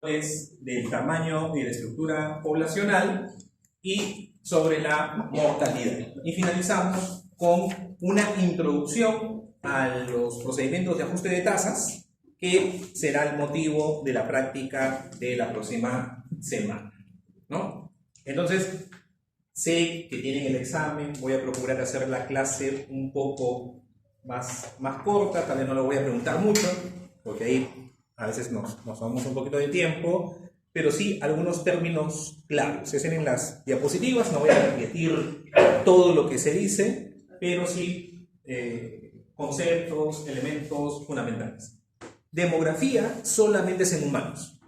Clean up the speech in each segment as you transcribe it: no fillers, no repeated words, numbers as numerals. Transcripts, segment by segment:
del tamaño y de estructura poblacional y sobre la mortalidad. Y finalizamos con una introducción a los procedimientos de ajuste de tasas, que será el motivo de la práctica de la próxima semana, ¿no? Entonces, sé que tienen el examen, voy a procurar hacer la clase un poco más corta, tal vez no lo voy a preguntar mucho, porque ahí a veces nos tomamos un poquito de tiempo, pero sí algunos términos claros. Es en las diapositivas, no voy a repetir todo lo que se dice, pero sí conceptos, elementos fundamentales. Demografía solamente es en humanos.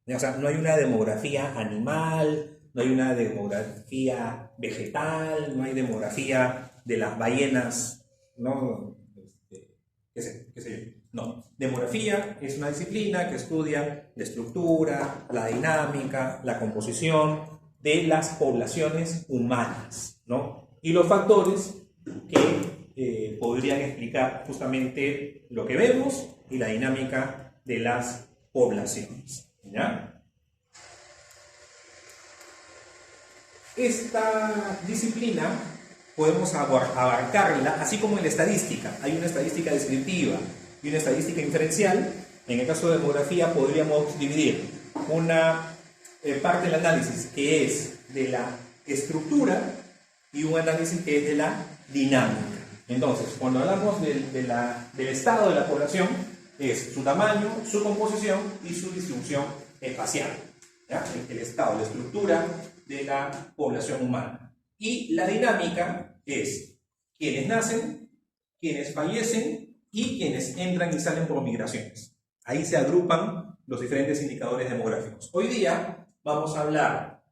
O sea, no hay una demografía animal, no hay una demografía vegetal, no hay demografía de las ballenas, ¿no? ¿Qué sé yo? No. Demografía es una disciplina que estudia la estructura, la dinámica, la composición de las poblaciones humanas, ¿no? Y los factores que podrían explicar justamente lo que vemos y la dinámica de las poblaciones, ¿ya? Esta disciplina podemos abarcarla, así como en la estadística. Hay una estadística descriptiva y una estadística inferencial. En el caso de demografía podríamos dividir una parte del análisis que es de la estructura y un análisis que es de la dinámica. Entonces, cuando hablamos del estado de la población, es su tamaño, su composición y su distribución espacial, ¿ya? El estado, la estructura de la población humana. Y la dinámica es quienes nacen, quienes fallecen y quienes entran y salen por migraciones. Ahí se agrupan los diferentes indicadores demográficos. Hoy día vamos a hablar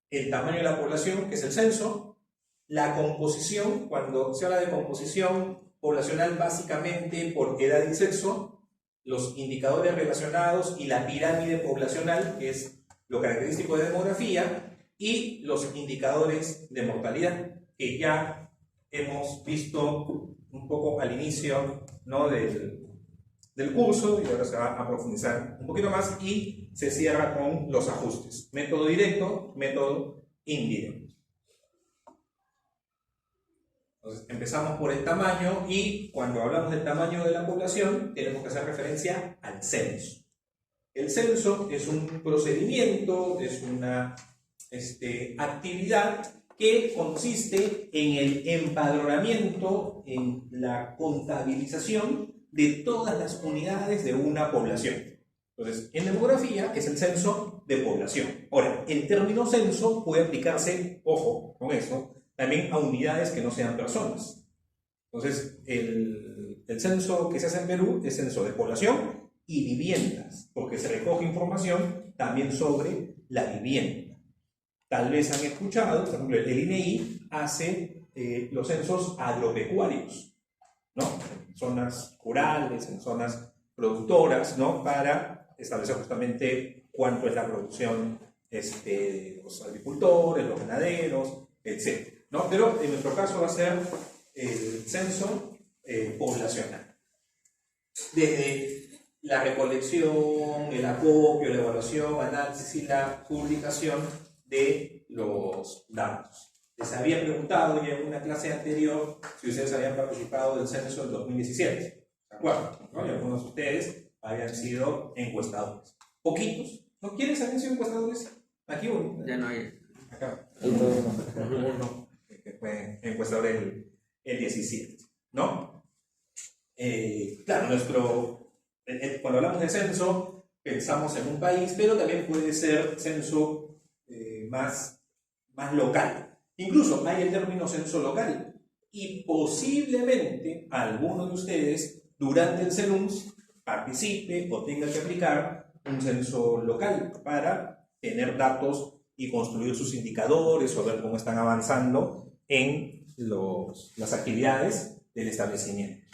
el tamaño de la población, que es el censo, la composición. Cuando se habla de composición poblacional, básicamente por edad y sexo, los indicadores relacionados y la pirámide poblacional, que es lo característico de demografía, y los indicadores de mortalidad, que ya hemos visto un poco al inicio, ¿no?, del curso, y ahora se va a profundizar un poquito más y se cierra con los ajustes. Método directo, método indirecto. Entonces, empezamos por el tamaño, y cuando hablamos del tamaño de la población tenemos que hacer referencia al censo. El censo es un procedimiento, es una actividad que consiste en el empadronamiento, en la contabilización de todas las unidades de una población. Entonces, en demografía es el censo de población. Ahora, el término censo puede aplicarse, ojo con eso, también a unidades que no sean personas. Entonces, el censo que se hace en Perú es censo de población y viviendas, porque se recoge información también sobre la vivienda. Tal vez han escuchado, por ejemplo, el INEI hace los censos agropecuarios, ¿no? En zonas rurales, en zonas productoras, ¿no?, para establecer justamente cuánto es la producción de los agricultores, los ganaderos, etc., ¿no? Pero en nuestro caso va a ser el censo poblacional. Desde la recolección, el acopio, la evaluación, análisis y la publicación de los datos. Les había preguntado ya en una clase anterior si ustedes habían participado del censo del 2017. ¿Se acuerdan? ¿No? Y algunos de ustedes habían sido encuestadores. Poquitos. ¿No? ¿Quiénes habían sido encuestadores? Aquí uno. Ya no hay. Acá. Uno que fue encuestador el 17. ¿No? Claro, cuando hablamos de censo, pensamos en un país, pero también puede ser censo más local. Incluso hay el término censo local, y posiblemente alguno de ustedes durante el CENUMS participe o tenga que aplicar un censo local para tener datos y construir sus indicadores o ver cómo están avanzando en las actividades del establecimiento.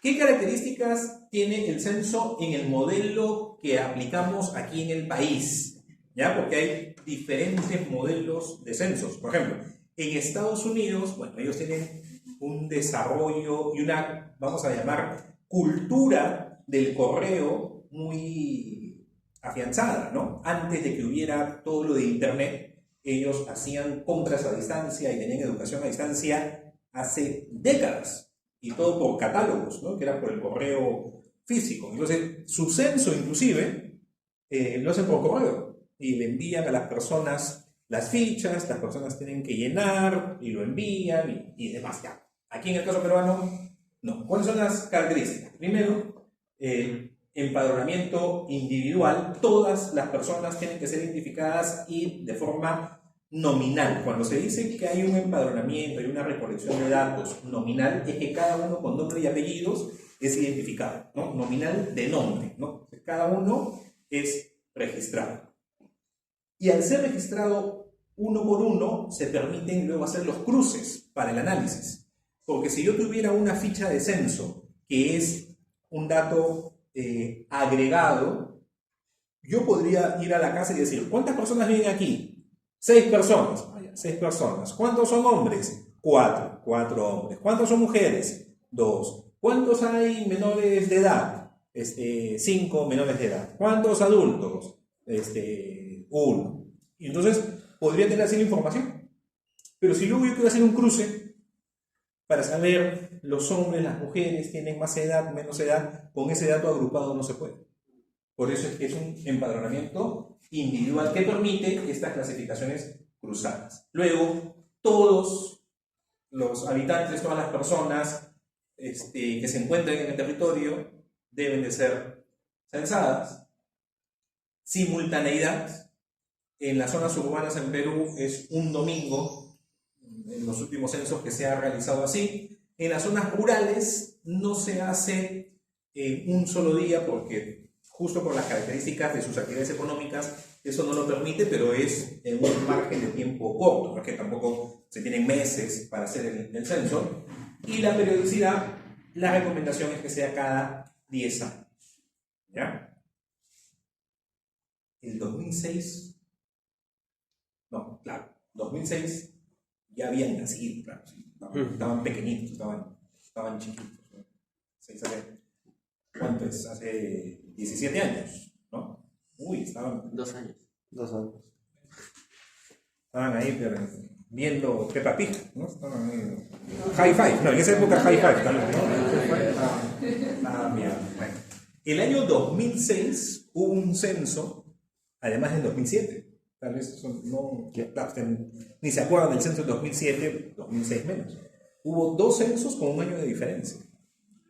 ¿Qué características tiene el censo en el modelo que aplicamos aquí en el país? ¿Ya? Porque hay diferentes modelos de censos. Por ejemplo, en Estados Unidos, bueno, ellos tienen un desarrollo y una, vamos a llamar, cultura del correo muy afianzada, ¿no? Antes de que hubiera todo lo de Internet, ellos hacían compras a distancia y tenían educación a distancia hace décadas, y todo por catálogos, ¿no? Que era por el correo físico. Entonces, su censo inclusive lo hacen por correo y le envían a las personas las fichas, las personas tienen que llenar y lo envían y demás. Ya. Aquí en el caso peruano, no. ¿Cuáles son las características? Primero, empadronamiento individual. Todas las personas tienen que ser identificadas y de forma nominal. Cuando se dice que hay un empadronamiento, hay una recolección de datos nominal, es que cada uno con nombre y apellidos es identificado, ¿no? Nominal de nombre, ¿no? Cada uno es registrado. Y al ser registrado uno por uno, se permiten luego hacer los cruces para el análisis. Porque si yo tuviera una ficha de censo, que es un dato agregado, yo podría ir a la casa y decir, ¿cuántas personas viven aquí? 6 personas. 6 personas. ¿Cuántos son hombres? 4. 4 hombres. ¿Cuántos son mujeres? 2. ¿Cuántos hay menores de edad? 5 menores de edad. ¿Cuántos adultos? 1. Y entonces podría tener así la información. Pero si luego yo quiero hacer un cruce para saber los hombres, las mujeres, tienen más edad, menos edad, con ese dato agrupado no se puede. Por eso es que es un empadronamiento individual que permite estas clasificaciones cruzadas. Luego, todos los habitantes, todas las personas que se encuentran en el territorio deben de ser censadas. Simultaneidad. En las zonas urbanas en Perú es un domingo, en los últimos censos que se ha realizado así. En las zonas rurales no se hace un solo día porque justo por las características de sus actividades económicas eso no lo permite, pero es en un margen de tiempo corto, no es que tampoco se tienen meses para hacer el censo. Y la periodicidad, la recomendación es que sea cada 10 años. ¿Ya? El 2006... No, claro, 2006 ya habían nacido, claro, sí, estaban pequeñitos, estaban chiquitos. ¿No? ¿Cuánto es? Hace 17 años, ¿no? Uy, estaban... 2 años. 2 años. Estaban ahí pero, viendo Peppa Pig, ¿no? Estaban ahí... High Five, no, en esa época High Five también, ¿no? Bueno. El año 2006 hubo un censo, además del 2007. Tal vez eso no, claro, ni se acuerdan del censo del 2007, 2006 menos. Hubo 2 censos con un año de diferencia.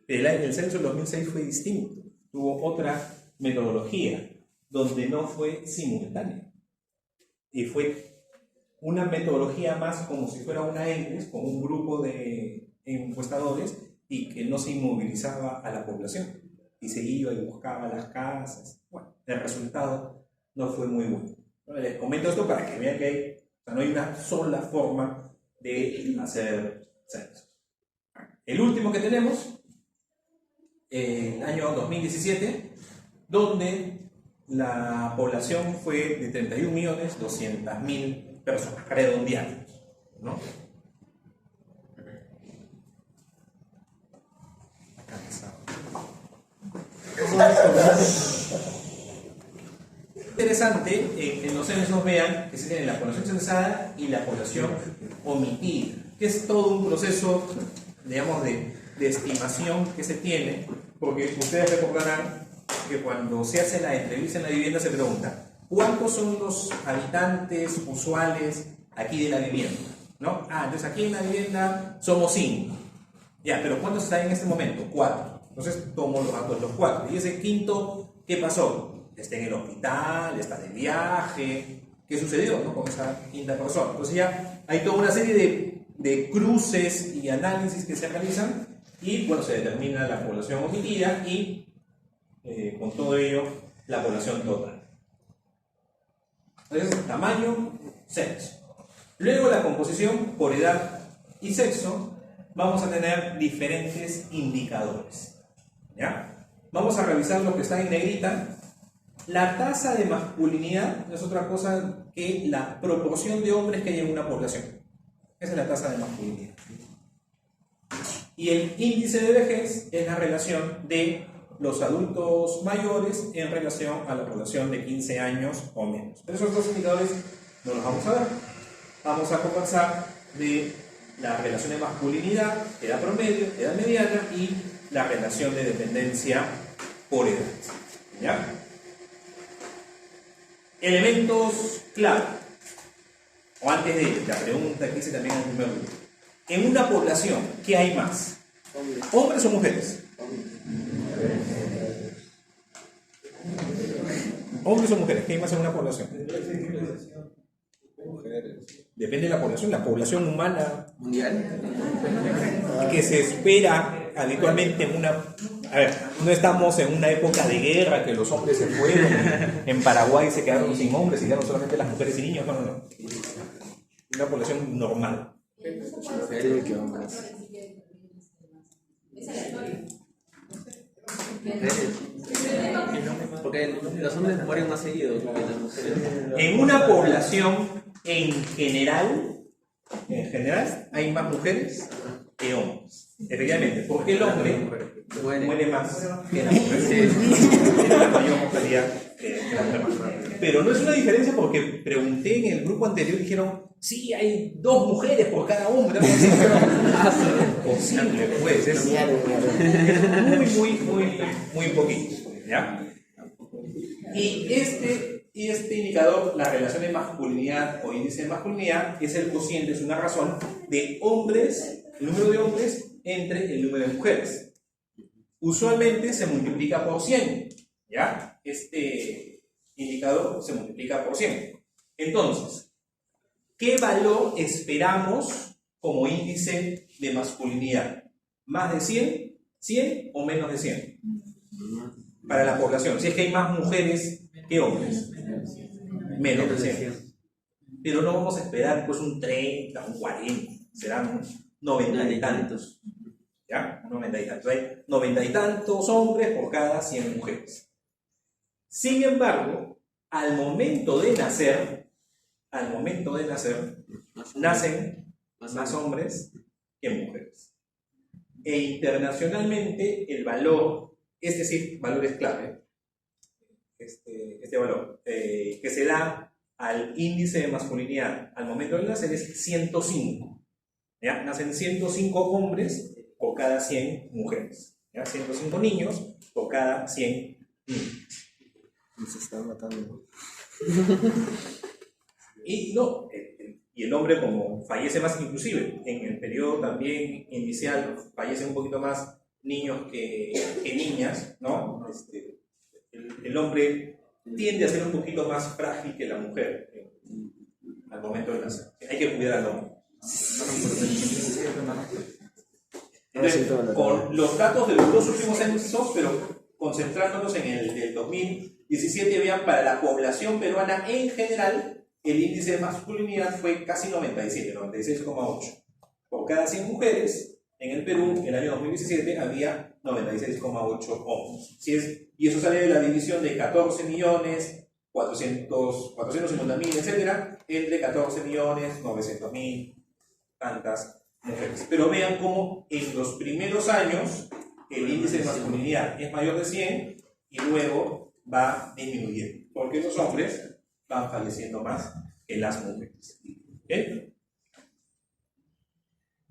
El censo del 2006 fue distinto, tuvo otra metodología, donde no fue simultáneo. Y fue una metodología más como si fuera una ENCRES, con un grupo de encuestadores, y que no se inmovilizaba a la población. Y se iba y buscaba las casas. Bueno, el resultado no fue muy bueno. Les comento esto para que vean que no hay una sola forma de hacer censos. El último que tenemos, el año 2017, donde la población fue de 31.200.000 personas, redondeadas, ¿no? Interesante que en los censos vean que se tiene la población censada y la población omitida, que es todo un proceso, digamos, de estimación que se tiene, porque ustedes recordarán que cuando se hace la entrevista en la vivienda se pregunta ¿cuántos son los habitantes usuales aquí de la vivienda? ¿No? Entonces aquí en la vivienda somos 5. Ya, pero ¿cuántos están en este momento? 4. Entonces tomo los datos de los 4. Y ese quinto, ¿qué pasó? Está en el hospital, está de viaje. ¿Qué sucedió, no, con esa quinta persona? Entonces ya hay toda una serie de cruces y análisis que se realizan y bueno, se determina la población omitida y con todo ello la población total. Entonces, tamaño, censo. Luego la composición por edad y sexo, vamos a tener diferentes indicadores. ¿Ya? Vamos a revisar lo que está en negrita. La tasa de masculinidad no es otra cosa que la proporción de hombres que hay en una población. Esa es la tasa de masculinidad. Y el índice de vejez es la relación de los adultos mayores en relación a la población de 15 años o menos. Esos dos indicadores no los vamos a ver. Vamos a conversar de la relación de masculinidad, edad promedio, edad mediana y la relación de dependencia por edad. ¿Ya? Elementos clave. O antes de la pregunta que hice también en el primer grupo. En una población, ¿qué hay más? ¿Hombres o mujeres? ¿Hombres o mujeres? ¿Qué hay más en una población? Depende de la población. La población humana mundial que se espera habitualmente en una... A ver, no estamos en una época de guerra que los hombres se fueron, en Paraguay se quedaron sin hombres y quedaron solamente las mujeres y niños. No. Una población normal. Porque los hombres mueren más seguido que las mujeres. En una población en general hay más mujeres que hombres. Efectivamente, porque el hombre muere más que la mujer. Tiene la mayor mortalidad que la mujer. Pero no es una diferencia porque pregunté en el grupo anterior y dijeron, sí, hay 2 mujeres por cada hombre. Posible, pues, es muy poquito. ¿Ya? Y este indicador, la relación de masculinidad o índice de masculinidad, es el cociente, es una razón de hombres, el número de hombres entre el número de mujeres. Usualmente se multiplica por 100, ¿ya? Este indicador se multiplica por 100. Entonces, ¿qué valor esperamos como índice de masculinidad? ¿Más de 100? ¿100 o menos de 100? Para la población, si es que hay más mujeres que hombres, menos de 100. Pero no vamos a esperar pues un 30, un 40, serán 90 y tantos. ¿Ya? 90 y tantos. Hay 90 y tantos hombres por cada 100 mujeres. Sin embargo, al momento de nacer, nacen más hombres que mujeres. E internacionalmente el valor, es decir, valor es clave, este valor que se da al índice de masculinidad al momento de nacer es 105. ¿Ya? Nacen 105 hombres por cada 100 mujeres. ¿Ya? 105 niños por cada 100 niños. Y se están matando. Y no, y el hombre como fallece más, inclusive en el periodo también inicial fallecen un poquito más niños que niñas, ¿no? El hombre tiende a ser un poquito más frágil que la mujer al momento de nacer. Hay que cuidar al hombre. Entonces, con los datos de los 2 últimos censos, pero concentrándonos en el del 2017, vean, para la población peruana en general, el índice de masculinidad fue casi 97, 96,8. Por cada 100 mujeres, en el Perú, en el año 2017, había 96,8 hombres. Y eso sale de la división de 14.450.000, etcétera, entre 14.900.000, tantas mujeres. Pero vean cómo en los primeros años el índice de masculinidad es mayor de 100 y luego va disminuyendo, porque los hombres van falleciendo más que las mujeres. ¿Okay?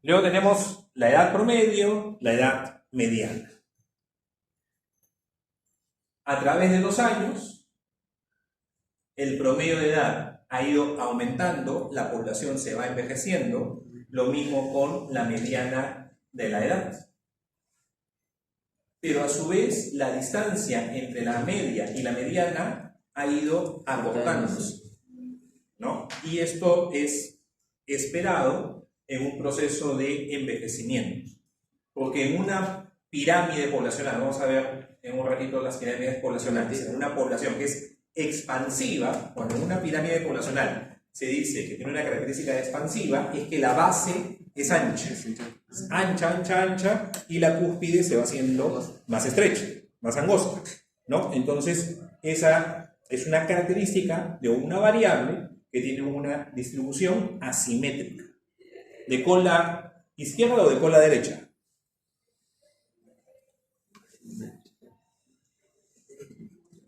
Luego tenemos la edad promedio, la edad mediana. A través de los años, el promedio de edad ha ido aumentando, la población se va envejeciendo, lo mismo con la mediana de la edad. Pero a su vez, la distancia entre la media y la mediana ha ido acortándose, ¿no? Y esto es esperado en un proceso de envejecimiento. Porque en una pirámide poblacional, vamos a ver en un ratito las pirámides poblacionales, en una población que es expansiva, cuando en una pirámide poblacional se dice que tiene una característica expansiva, es que la base es ancha. Ancha, y la cúspide se va haciendo más estrecha, más angosta, ¿no? Entonces, esa es una característica de una variable que tiene una distribución asimétrica. ¿De cola izquierda o de cola derecha?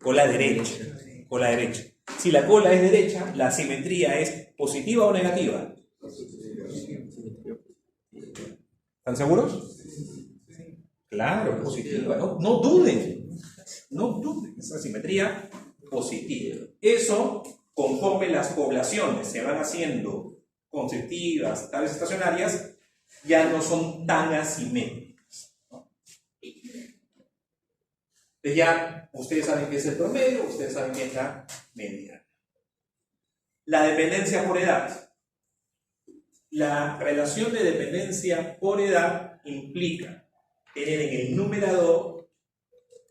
Cola derecha. Cola derecha. Si la cola es derecha, la simetría es positiva o negativa. ¿Están seguros? Claro, positiva. No duden. No duden. Es una simetría positiva. Eso, conforme las poblaciones se van haciendo consecutivas, estables estacionarias, ya no son tan asimétricas, ¿no? Entonces ya ustedes saben qué es el promedio, ustedes saben qué es la mediana. La dependencia por edad. La relación de dependencia por edad implica tener en el numerador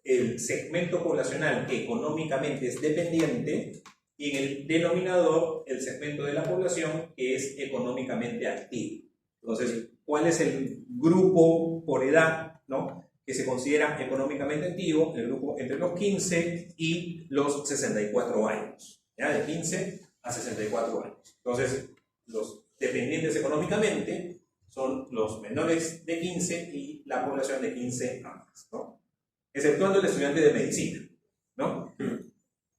el segmento poblacional que económicamente es dependiente y en el denominador el segmento de la población que es económicamente activo. Entonces, ¿cuál es el grupo por edad, ¿no?, que se considera económicamente activo? El grupo entre los 15 y los 64 años. ¿Ya? De 15 a 64 años. Entonces, los dependientes económicamente son los menores de 15 y la población de 15 a más, ¿no? Exceptuando el estudiante de medicina, ¿no?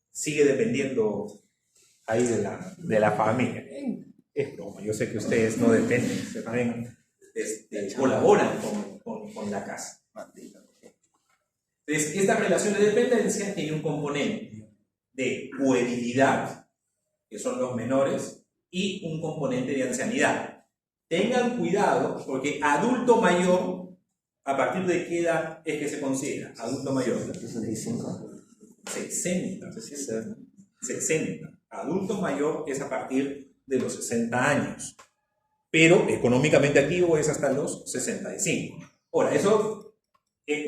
Sigue dependiendo ahí de la familia. Es broma, yo sé que ustedes no dependen, ustedes también colaboran con la casa. Entonces, esta relación de dependencia tiene un componente de puerilidad, que son los menores, y un componente de ancianidad. Tengan cuidado, porque adulto mayor, ¿a partir de qué edad es que se considera adulto mayor? 65. 60. Adulto mayor es a partir de los 60 años, pero económicamente activo es hasta los 65. Ahora, eso es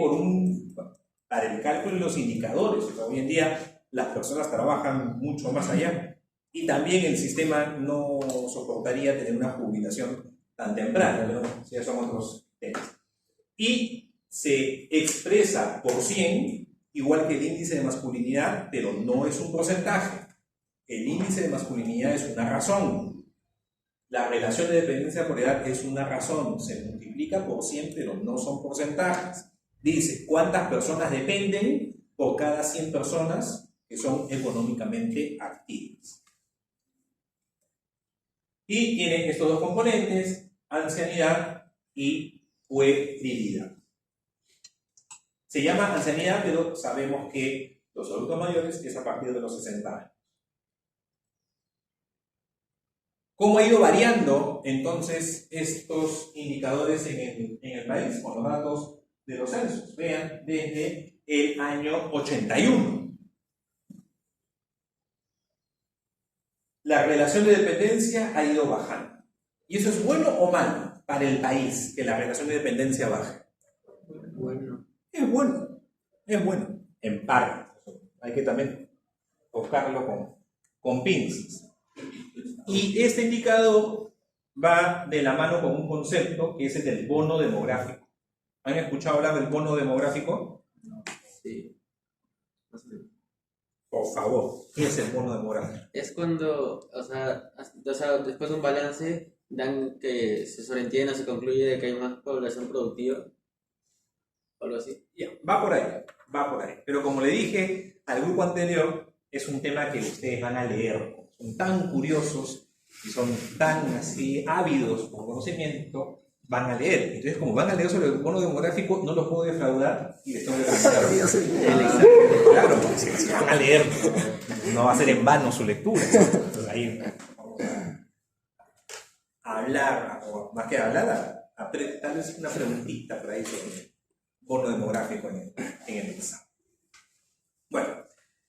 para el cálculo de los indicadores. O sea, hoy en día las personas trabajan mucho más allá y también el sistema no soportaría tener una jubilación tan temprana, pero ya son otros temas. Y se expresa por 100 igual que el índice de masculinidad, pero no es un porcentaje. El índice de masculinidad es una razón. La relación de dependencia por edad es una razón. Se multiplica por 100, pero no son porcentajes. Dice, ¿cuántas personas dependen por cada 100 personas que son económicamente activas? Y tiene estos dos componentes, ancianidad y puerilidad. Se llama ancianidad, pero sabemos que los adultos mayores es a partir de los 60 años. ¿Cómo ha ido variando entonces estos indicadores en el país con los datos de los censos? Vean, desde el año 81. La relación de dependencia ha ido bajando. ¿Y eso es bueno o malo para el país, que la relación de dependencia baje? Bueno. Es bueno, en parte. Hay que también buscarlo con pinzas. Y este indicador va de la mano con un concepto que es el del bono demográfico. ¿Han escuchado hablar del bono demográfico? Sí. Por favor, ¿qué es el bono demográfico? Es cuando, o sea, después de un balance, dan que se sobreentiende o se concluye de que hay más población productiva. O algo así. Ya, va por ahí. Pero como le dije al grupo anterior, es un tema que ustedes van a leer. Son tan curiosos y son tan así ávidos por conocimiento, van a leer. Entonces, como van a leer sobre el bono demográfico, no los puedo defraudar y les tengo que presentar el examen. Claro, porque si van a leer, no va a ser en vano su lectura. Entonces ahí vamos a hablar, o más que hablar, tal vez una preguntita por ahí sobre bono demográfico en el examen. Bueno,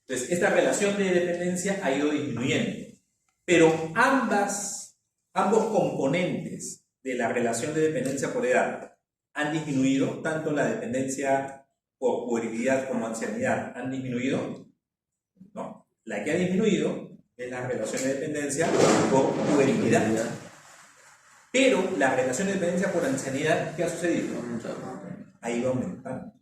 entonces esta relación de dependencia ha ido disminuyendo, pero ambos componentes de la relación de dependencia por edad han disminuido, tanto la dependencia por puerilidad como ancianidad han disminuido. No, la que ha disminuido es la relación de dependencia por puerilidad. Pero la relación de dependencia por ancianidad, ¿qué ha sucedido? Ha ido aumentando,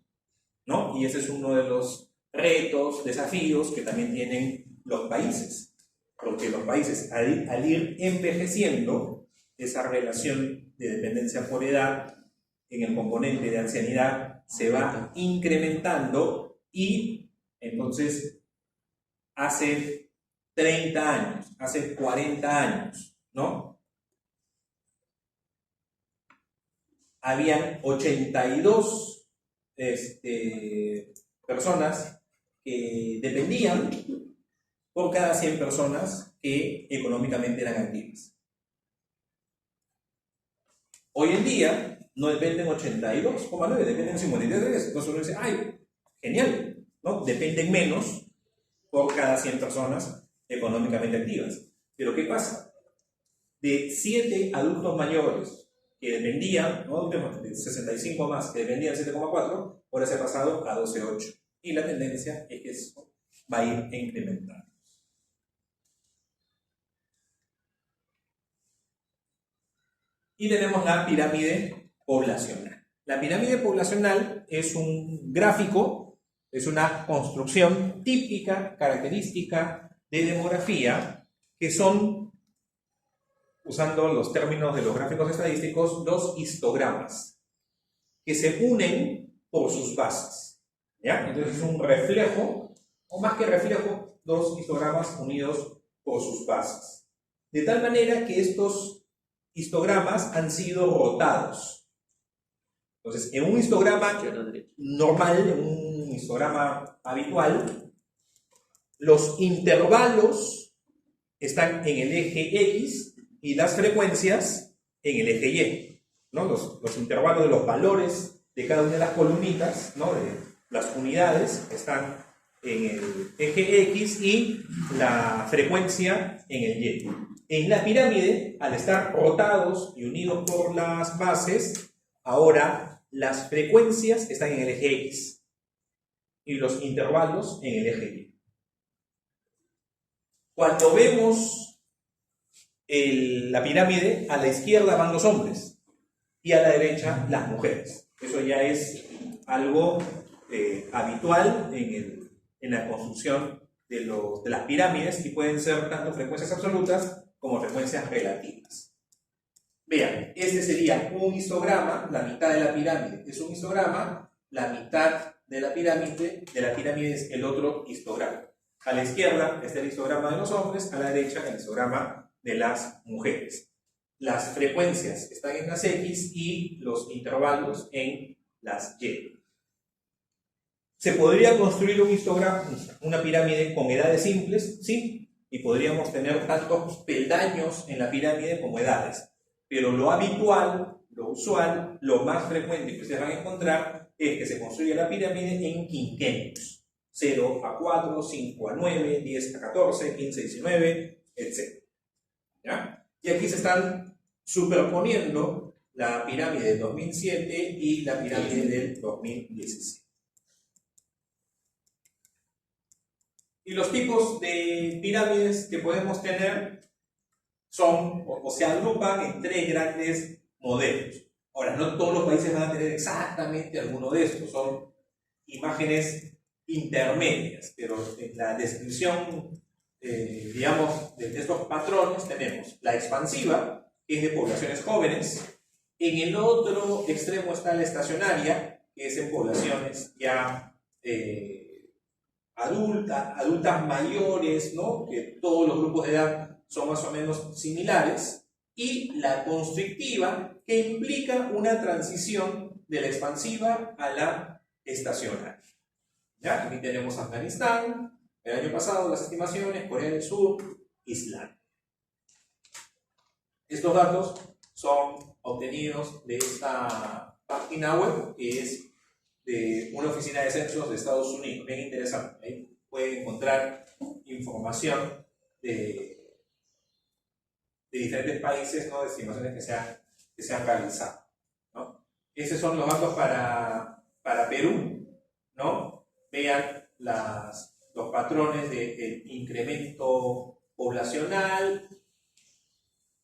¿no? Y ese es uno de los retos, desafíos que también tienen los países, porque los países al ir envejeciendo, esa relación de dependencia por edad en el componente de ancianidad se va incrementando y entonces hace 30 años, hace 40 años, ¿no? Habían 82 personas que dependían por cada 100 personas que económicamente eran activas. Hoy en día no dependen 82,9, dependen 53. Entonces uno dice, ¡ay, genial! ¿No? Dependen menos por cada 100 personas económicamente activas. Pero ¿qué pasa? De 7 adultos mayores que dependían, ¿no? De 65 más que dependían 7,4, ahora se ha pasado a 12,8. Y la tendencia es que eso va a ir incrementando. Y tenemos la pirámide poblacional. La pirámide poblacional es un gráfico, es una construcción típica, característica de demografía, que son, usando los términos de los gráficos estadísticos, dos histogramas que se unen por sus bases. ¿Ya? Entonces es un reflejo, o más que reflejo, dos histogramas unidos por sus bases. De tal manera que estos histogramas han sido rotados. Entonces, en un histograma normal, en un histograma habitual, los intervalos están en el eje X y las frecuencias en el eje Y, ¿no? Los intervalos de los valores de cada una de las columnitas, ¿no? De las unidades están en el eje X y la frecuencia en el Y. En la pirámide, al estar rotados y unidos por las bases, ahora las frecuencias están en el eje X y los intervalos en el eje Y. Cuando vemos la pirámide, a la izquierda van los hombres y a la derecha las mujeres. Eso ya es algo habitual en la construcción de las pirámides, y pueden ser tanto frecuencias absolutas como frecuencias relativas. Vean, este sería un histograma, la mitad de la pirámide es un histograma, la mitad de la pirámide es el otro histograma. A la izquierda está el histograma de los hombres, a la derecha el histograma de las mujeres. Las frecuencias están en las X y los intervalos en las Y. ¿Se podría construir un histograma, una pirámide con edades simples? Sí. Y podríamos tener tantos peldaños en la pirámide como edades. Pero lo habitual, lo usual, lo más frecuente que ustedes van a encontrar es que se construye la pirámide en quinquenios. 0 a 4, 5 a 9, 10 a 14, 15 a 19, etc. ¿Ya? Y aquí se están superponiendo la pirámide del 2007 y la pirámide del 2017. Y los tipos de pirámides que podemos tener son, o se agrupan en 3 grandes modelos. Ahora, no todos los países van a tener exactamente alguno de estos, son imágenes intermedias, pero en la descripción, digamos, de estos patrones tenemos la expansiva, que es de poblaciones jóvenes. En el otro extremo está la estacionaria, que es en poblaciones ya adultas mayores, ¿no? Que todos los grupos de edad son más o menos similares. Y la constrictiva, que implica una transición de la expansiva a la estacionaria. ¿Ya? Aquí tenemos Afganistán, el año pasado las estimaciones, Corea del Sur, Islandia. Estos datos son obtenidos de esta página web, que es de una oficina de censos de Estados Unidos. Bien interesante. Ahí pueden encontrar información de diferentes países, ¿no? De estimaciones que se han realizado, ¿no? Estos son los datos para Perú, ¿no? Vean los patrones de incremento poblacional.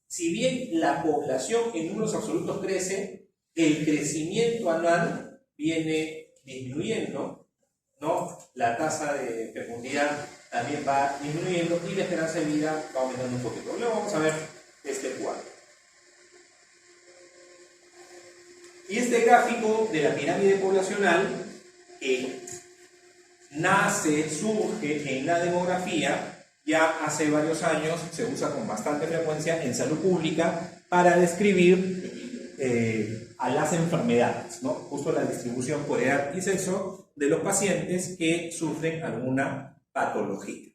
Si bien la población en números absolutos crece, el crecimiento anual viene disminuyendo, ¿no? La tasa de fecundidad también va disminuyendo y la esperanza de vida va aumentando un poquito. Luego vamos a ver este cuadro. Y este gráfico de la pirámide poblacional, que nace, surge en la demografía, ya hace varios años se usa con bastante frecuencia en salud pública para describir a las enfermedades, ¿no? Justo la distribución por edad y sexo de los pacientes que sufren alguna patología.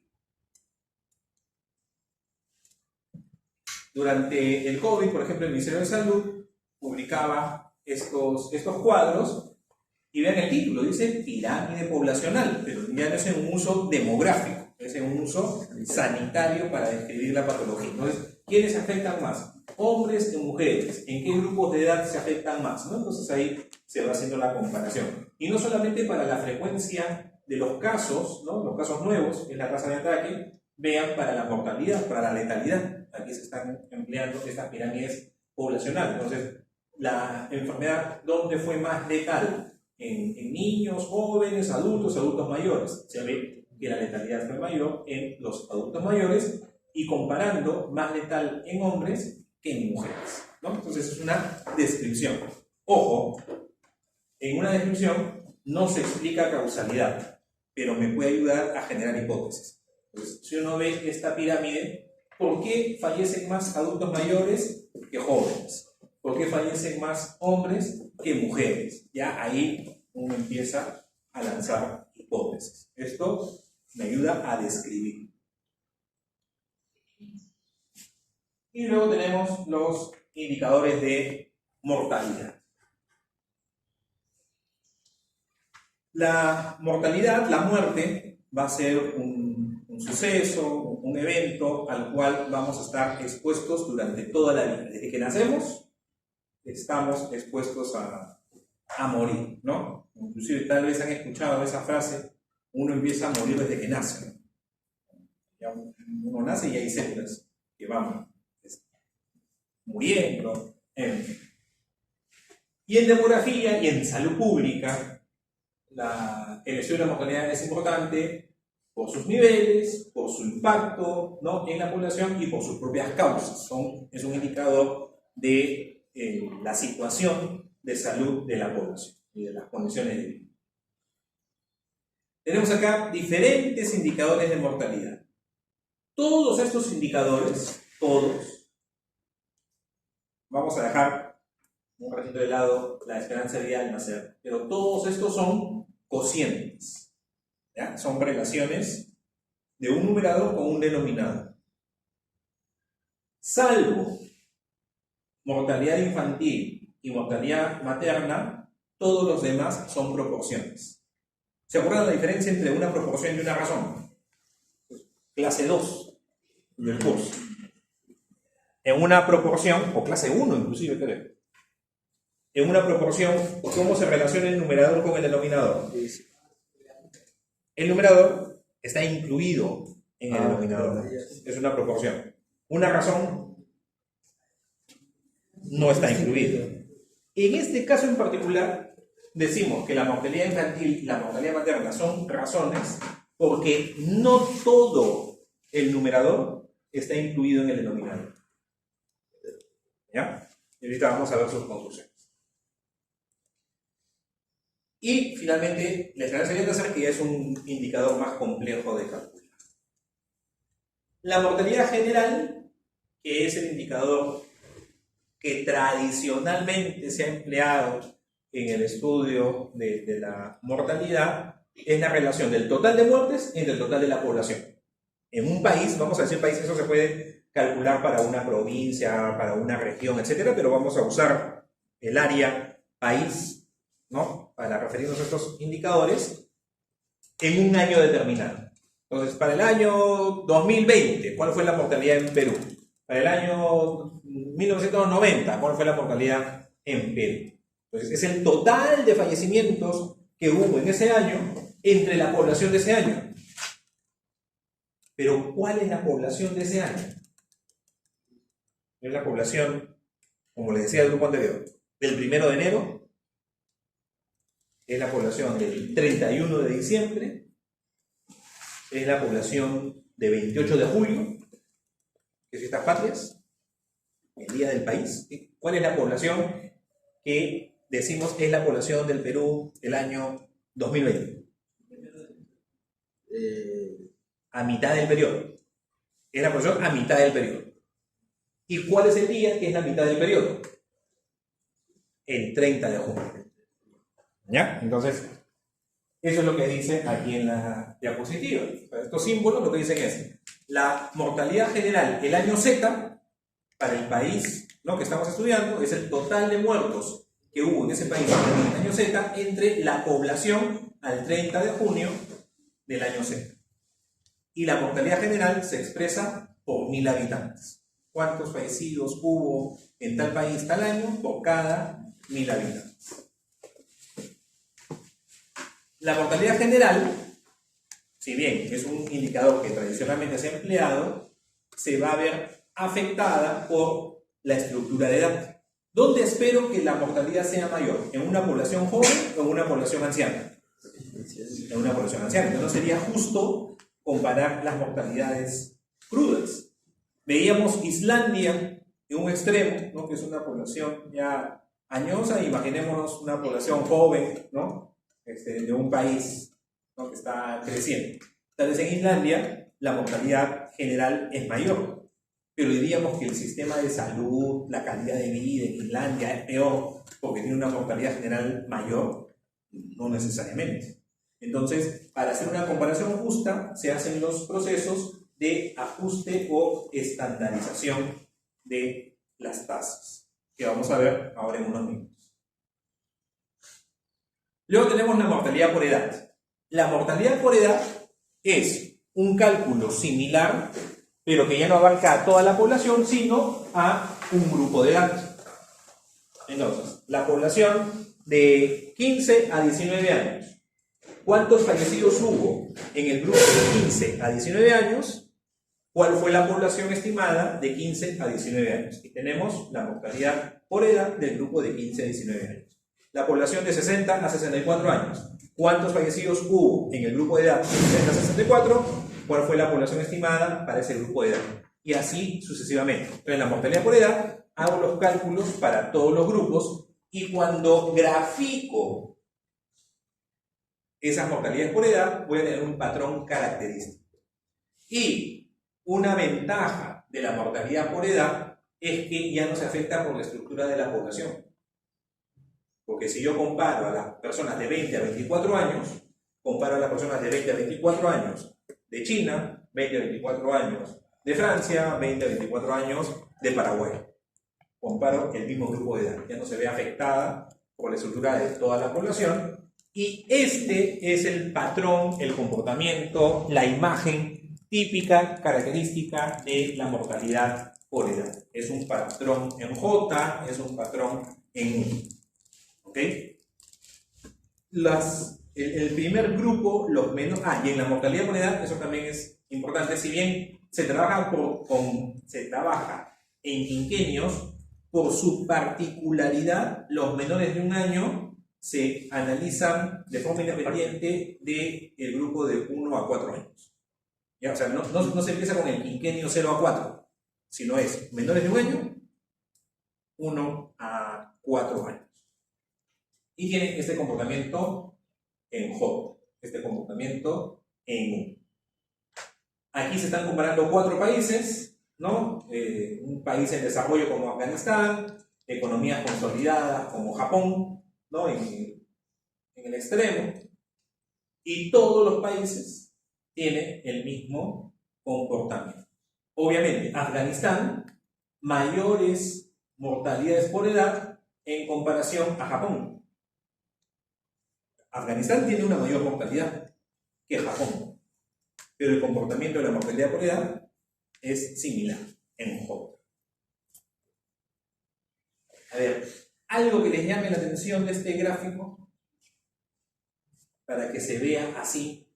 Durante el COVID, por ejemplo, el Ministerio de Salud publicaba estos cuadros y vean el título, dice pirámide poblacional, pero ya no es en un uso demográfico, es en un uso sanitario para describir la patología. Entonces, ¿quiénes se afectan más? Hombres y mujeres. ¿En qué grupos de edad se afectan más? ¿No? Entonces ahí se va haciendo la comparación. Y no solamente para la frecuencia de los casos, ¿no? Los casos nuevos en la tasa de ataque, vean para la mortalidad, para la letalidad. Aquí se están empleando estas pirámides poblacionales. Entonces, la enfermedad, ¿dónde fue más letal? En niños, jóvenes, adultos mayores. Se ve que la letalidad fue mayor en los adultos mayores y comparando más letal en hombres que en mujeres, ¿no? Entonces es una descripción. Ojo, en una descripción no se explica causalidad, pero me puede ayudar a generar hipótesis. Entonces, si uno ve esta pirámide, ¿por qué fallecen más adultos mayores que jóvenes? ¿Por qué fallecen más hombres que mujeres? Ya ahí uno empieza a lanzar hipótesis. Esto me ayuda a describir. Y luego tenemos los indicadores de mortalidad. La mortalidad, la muerte, va a ser un suceso, un evento al cual vamos a estar expuestos durante toda la vida. Desde que nacemos, estamos expuestos a morir, ¿no? Inclusive tal vez han escuchado esa frase, uno empieza a morir desde que nace. Ya uno nace y hay células que van muriendo. Y en demografía y en salud pública, el estudio de la mortalidad es importante por sus niveles, por su impacto, ¿no?, en la población y por sus propias causas. Es un indicador de la situación de salud de la población y de las condiciones de vida. Tenemos acá diferentes indicadores de mortalidad. Todos estos indicadores, vamos a dejar un ratito de lado la esperanza de vida al nacer, pero todos estos son cocientes, ¿ya? Son relaciones de un numerador con un denominador. Salvo mortalidad infantil y mortalidad materna, todos los demás son proporciones. ¿Se acuerdan la diferencia entre una proporción y una razón? Clase 2 del curso. En una proporción, o clase 1 inclusive creo, en una proporción, ¿cómo se relaciona el numerador con el denominador? El numerador está incluido en el denominador. Es una proporción. Una razón no está incluido. En este caso en particular, decimos que la mortalidad infantil y la mortalidad materna son razones porque no todo el numerador está incluido en el denominador. ¿Ya? Y ahorita vamos a ver sus conclusiones. Y finalmente, la esperanza de nacer, que ya es un indicador más complejo de calcular. La mortalidad general, que es el indicador que tradicionalmente se ha empleado en el estudio de la mortalidad, es la relación del total de muertes entre el total de la población. En un país, vamos a decir país, eso se puede calcular para una provincia, para una región, etcétera, pero vamos a usar el área país, ¿no?, para referirnos a estos indicadores en un año determinado. Entonces, para el año 2020, ¿cuál fue la mortalidad en Perú? Para el año 1990, ¿cuál fue la mortalidad en Perú? Entonces, es el total de fallecimientos que hubo en ese año entre la población de ese año. Pero, ¿cuál es la población de ese año? Es la población, como les decía el grupo anterior, del 1 de enero, es la población del 31 de diciembre, es la población de 28 de julio, que es estas patrias, el Día del País. ¿Cuál es la población que decimos es la población del Perú del año 2020? A mitad del periodo. Es la población a mitad del periodo. ¿Y cuál es el día que es la mitad del periodo? El 30 de junio. ¿Ya? Entonces, eso es lo que dice aquí en la diapositiva. Estos símbolos lo que dicen es la mortalidad general el año Z para el país, ¿no?, que estamos estudiando, es el total de muertos que hubo en ese país en el año Z entre la población al 30 de junio del año Z. Y la mortalidad general se expresa por 1000 habitantes. ¿Cuántos fallecidos hubo en tal país tal año por cada 1000 habitantes? La mortalidad general, si bien es un indicador que tradicionalmente se ha empleado, se va a ver afectada por la estructura de edad. ¿Dónde espero que la mortalidad sea mayor? ¿En una población joven o en una población anciana? En una población anciana. Entonces no sería justo comparar las mortalidades crudas. Veíamos Islandia en un extremo, ¿no?, que es una población ya añosa. Imaginémonos una población joven, ¿no?, de un país, ¿no?, que está creciendo. Tal vez en Islandia la mortalidad general es mayor, pero diríamos que el sistema de salud, la calidad de vida en Islandia es peor porque tiene una mortalidad general mayor. No necesariamente. Entonces, para hacer una comparación justa, se hacen los procesos de ajuste o estandarización de las tasas, que vamos a ver ahora en unos minutos. Luego tenemos la mortalidad por edad. La mortalidad por edad es un cálculo similar, pero que ya no abarca a toda la población, sino a un grupo de edad. Entonces, la población de 15 a 19 años. ¿Cuántos fallecidos hubo en el grupo de 15 a 19 años? ¿Cuál fue la población estimada de 15 a 19 años? Y tenemos la mortalidad por edad del grupo de 15 a 19 años. La población de 60 a 64 años. ¿Cuántos fallecidos hubo en el grupo de edad de 60 a 64? ¿Cuál fue la población estimada para ese grupo de edad? Y así sucesivamente. Entonces, la mortalidad por edad, hago los cálculos para todos los grupos y cuando grafico esas mortalidades por edad, voy a tener un patrón característico. Y una ventaja de la mortalidad por edad es que ya no se afecta por la estructura de la población. Porque si yo comparo a las personas de 20 a 24 años, comparo a las personas de 20 a 24 años de China, 20 a 24 años de Francia, 20 a 24 años de Paraguay. Comparo el mismo grupo de edad. Ya no se ve afectada por la estructura de toda la población. Y este es el patrón, el comportamiento, la imagen típica, característica de la mortalidad por edad. Es un patrón en J, es un patrón en U. ¿Ok? El primer grupo, los menos... y en la mortalidad por edad, eso también es importante. Si bien se trabaja en quinquenios, por su particularidad, los menores de un año se analizan de forma independiente del grupo de 1 a 4 años. ¿Ya? O sea, no se empieza con el quinquenio 0 a 4, sino es menores de un año, 1 a 4 años. Y tiene este comportamiento en J, este comportamiento en U. Aquí se están comparando 4 países, ¿no? Un país en desarrollo como Afganistán, economías consolidadas como Japón, ¿no?, en el extremo, y todos los países tienen el mismo comportamiento. Obviamente, Afganistán, mayores mortalidades por edad en comparación a Japón. Afganistán tiene una mayor mortalidad que Japón, pero el comportamiento de la mortalidad por edad es similar en J. A ver, algo que les llame la atención de este gráfico para que se vea así,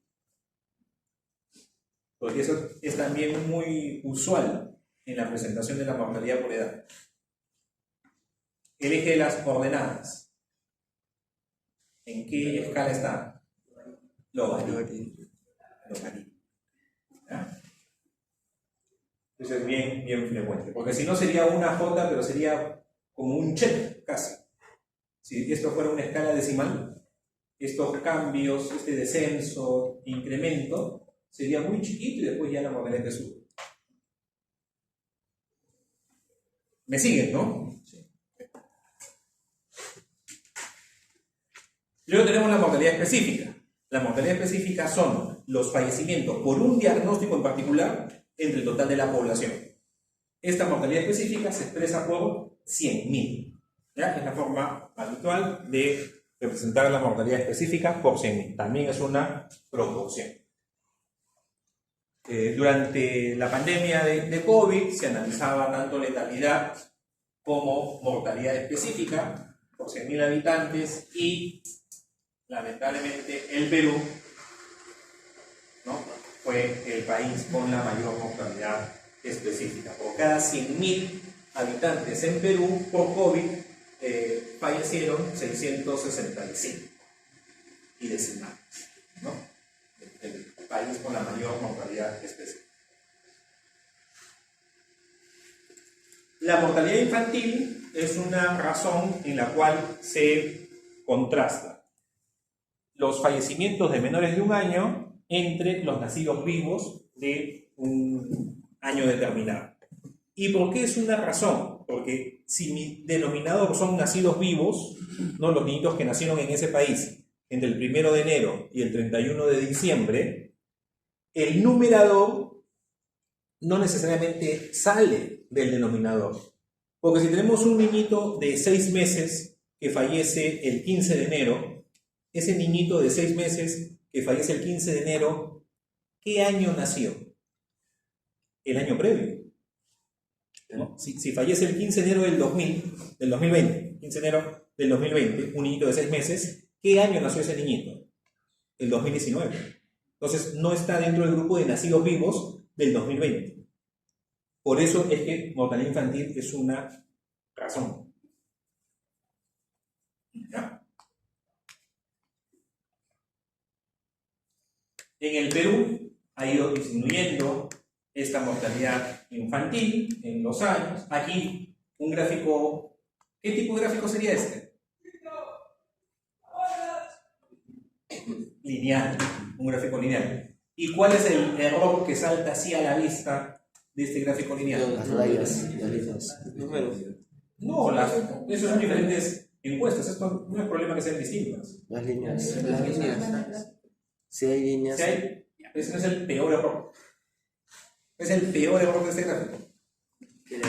porque eso es también muy usual en la presentación de la mortalidad por edad. El eje de las coordenadas. ¿En qué escala está? Logaritmo. ¿Ya? Eso es bien frecuente, porque si no sería una J, pero sería como un check casi. Si esto fuera una escala decimal, estos cambios, este descenso, incremento, sería muy chiquito y después ya la mortalidad que sube. ¿Me siguen, no? Sí. Luego tenemos la mortalidad específica. La mortalidad específica son los fallecimientos por un diagnóstico en particular entre el total de la población. Esta mortalidad específica se expresa por 100.000. ¿Ya? Es la forma habitual de representar la mortalidad específica por 100.000. También es una proporción. Durante la pandemia de COVID se analizaba tanto letalidad como mortalidad específica por 100.000 habitantes y lamentablemente el Perú, ¿no?, fue el país con la mayor mortalidad específica. Por cada 100.000 habitantes en Perú por COVID fallecieron 665 y decimales, ¿no? El país con la mayor mortalidad específica. La mortalidad infantil es una razón en la cual se contrasta los fallecimientos de menores de un año entre los nacidos vivos de un año determinado. ¿Y por qué es una razón? Porque si mi denominador son nacidos vivos, ¿no?, los niños que nacieron en ese país entre el 1 de enero y el 31 de diciembre, el numerador no necesariamente sale del denominador. Porque si tenemos un niñito de 6 meses que fallece el 15 de enero, ese niñito de 6 meses que fallece el 15 de enero, ¿qué año nació? El año previo, ¿no? Si fallece el 15 de enero del 2020, 15 de enero del 2020, un niñito de 6 meses, ¿qué año nació ese niñito? El 2019. Entonces no está dentro del grupo de nacidos vivos del 2020. Por eso es que mortalidad infantil es una razón. ¿Ya? En el Perú ha ido disminuyendo esta mortalidad infantil en los años. Aquí un gráfico. ¿Qué tipo de gráfico sería este? Lineal. Un gráfico lineal. ¿Y cuál es el error que salta así a la vista de este gráfico lineal? Las rayas y los Números. No, esos son diferentes encuestas. Esto no es problema que sean distintas. las líneas. Las líneas. Si hay líneas. Ese no es el peor error. Es el peor error de este gráfico. Que la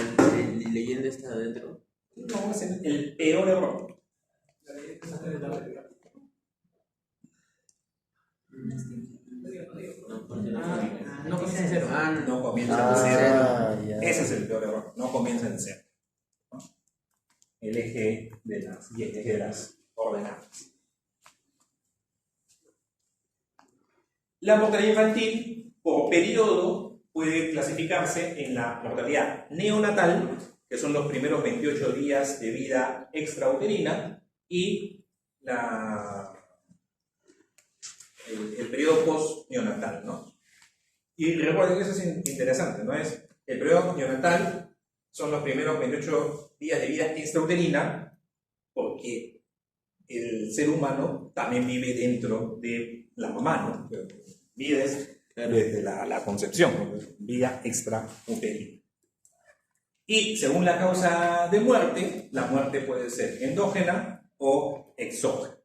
leyenda está adentro. No, es el peor error. No comienza en cero. No comienza en cero. Ya. Ese es el peor error. No comienza en cero. ¿No? El eje de las ordenadas. La mortalidad infantil por periodo puede clasificarse en la mortalidad neonatal, que son los primeros 28 días de vida extrauterina, y el periodo post-neonatal, ¿no? Y recuerden que eso es interesante, ¿no? Es el periodo neonatal son los primeros 28 días de vida extrauterina, porque el ser humano también vive dentro de la mamá, ¿no? Vive desde la concepción, ¿no? Vida extrauterina. Y según la causa de muerte, la muerte puede ser endógena o exógena.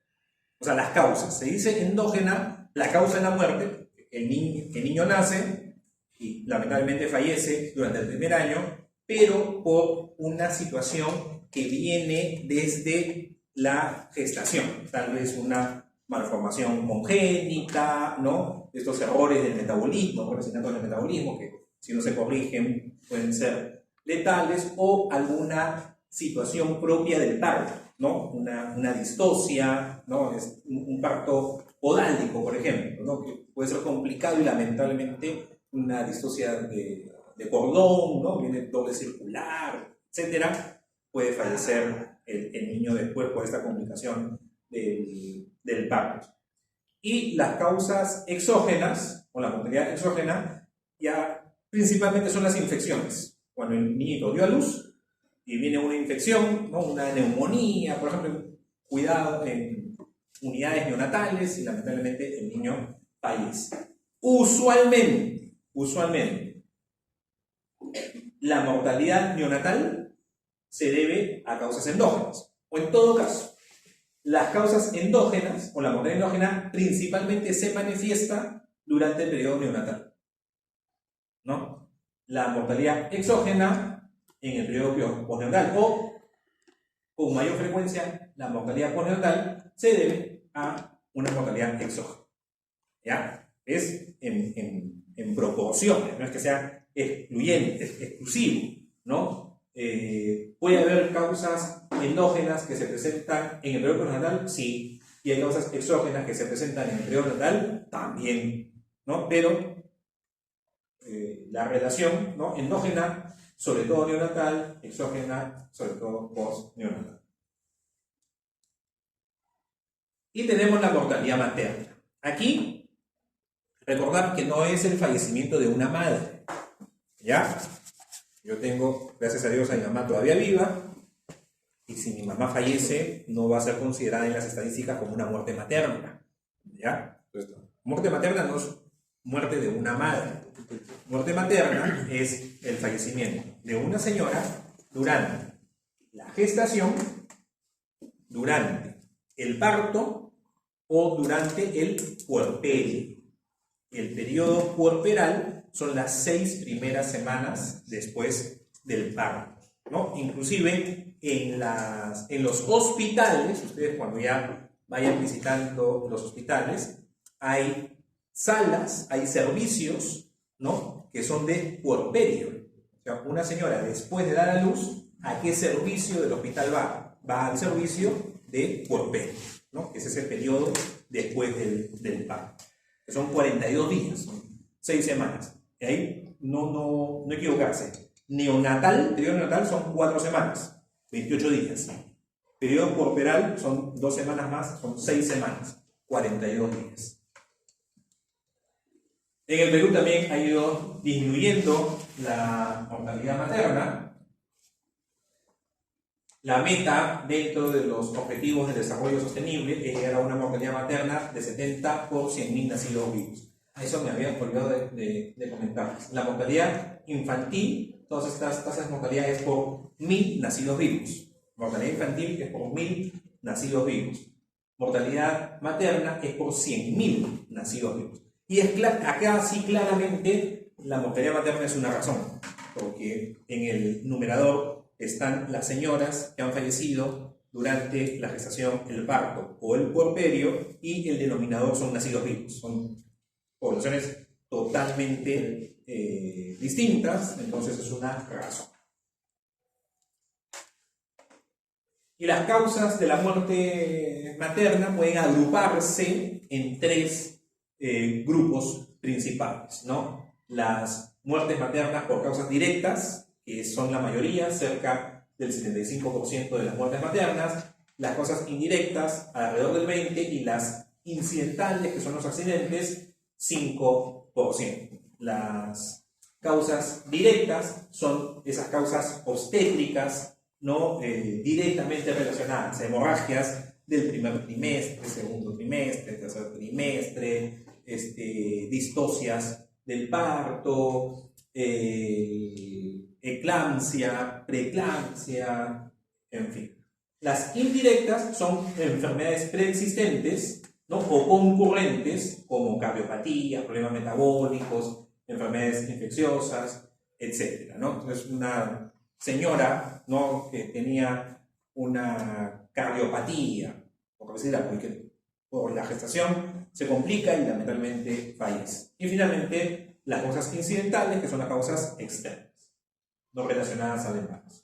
O sea, las causas. Se dice endógena, la causa de la muerte, el niño nace y lamentablemente fallece durante el primer año, pero por una situación que viene desde la gestación. Tal vez una malformación congénita, ¿no? Estos errores del metabolismo, representantes del metabolismo, que si no se corrigen pueden ser letales, o alguna situación propia del parto, ¿no? Una distocia, ¿no? Es un parto podáldico, por ejemplo, ¿no? Que puede ser complicado y lamentablemente una distocia de cordón, ¿no? Viene doble circular, etcétera, puede fallecer el niño después por esta complicación del parto. Y las causas exógenas, o la mortalidad exógena, ya principalmente son las infecciones. Cuando el niñito dio a luz y viene una infección, ¿no? Una neumonía, por ejemplo, cuidado en unidades neonatales y lamentablemente el niño fallece. Usualmente, la mortalidad neonatal se debe a causas endógenas. O en todo caso, las causas endógenas o la mortalidad endógena principalmente se manifiesta durante el periodo neonatal, ¿no? La mortalidad exógena en el periodo postnatal o con mayor frecuencia la mortalidad postnatal se debe a una mortalidad exógena. ¿Ya? Es en proporciones, no es que sea excluyente, es exclusivo, ¿no? ¿Puede haber causas endógenas que se presentan en el periodo postnatal? Sí. Y hay causas exógenas que se presentan en el periodo natal también, ¿no? Pero la relación, ¿no? Endógena, sobre todo neonatal, exógena, sobre todo post-neonatal. Y tenemos la mortalidad materna. Aquí, recordar que no es el fallecimiento de una madre, ¿ya? Yo tengo, gracias a Dios, a mi mamá todavía viva, y si mi mamá fallece, no va a ser considerada en las estadísticas como una muerte materna, ¿ya? Entonces, muerte materna no es muerte de una madre. Muerte materna es el fallecimiento de una señora durante la gestación, durante el parto o durante el puerperio. El periodo puerperal son las 6 primeras semanas después del parto, ¿no? Inclusive en los hospitales, ustedes cuando ya vayan visitando los hospitales, hay salas, hay servicios, ¿no? Que son de puerperio. O sea, una señora después de dar a luz, ¿a qué servicio del hospital va? Va al servicio de puerperio, ¿no? Ese es el periodo después del parto. Que son 42 días, son 6 semanas. Y ahí no equivocarse. Neonatal, periodo neonatal son 4 semanas, 28 días. Periodo puerperal son 2 semanas más, son 6 semanas, 42 días. En el Perú también ha ido disminuyendo la mortalidad materna. La meta dentro de los objetivos de desarrollo sostenible es llegar a una mortalidad materna de 70 por 100.000 nacidos vivos. A eso me había olvidado de comentarles. La mortalidad infantil, todas estas tasas de mortalidad es por 1.000 nacidos vivos. Mortalidad infantil es por 1.000 nacidos vivos. Mortalidad materna es por 100.000 nacidos vivos. Y acá sí claramente la mortalidad materna es una razón, porque en el numerador están las señoras que han fallecido durante la gestación, el parto o el puerperio, y el denominador son nacidos vivos. Son poblaciones totalmente distintas, entonces es una razón. Y las causas de la muerte materna pueden agruparse en 3 grupos principales, ¿no? Las muertes maternas por causas directas, que son la mayoría, cerca del 75% de las muertes maternas, las causas indirectas, alrededor del 20%, y las incidentales, que son los accidentes, 5%. Las causas directas son esas causas obstétricas, ¿no? Directamente relacionadas, hemorragias del primer trimestre, segundo trimestre, tercer trimestre, distocias del parto, eclampsia, preeclampsia, en fin. Las indirectas son enfermedades preexistentes, ¿no? O concurrentes, como cardiopatía, problemas metabólicos, enfermedades infecciosas, etc., ¿no? Entonces, una señora, ¿no?, que tenía una cardiopatía o capacidad, porque por la gestación se complica y lamentablemente fallece. Y finalmente, las causas incidentales, que son las causas externas, no relacionadas al embarazo.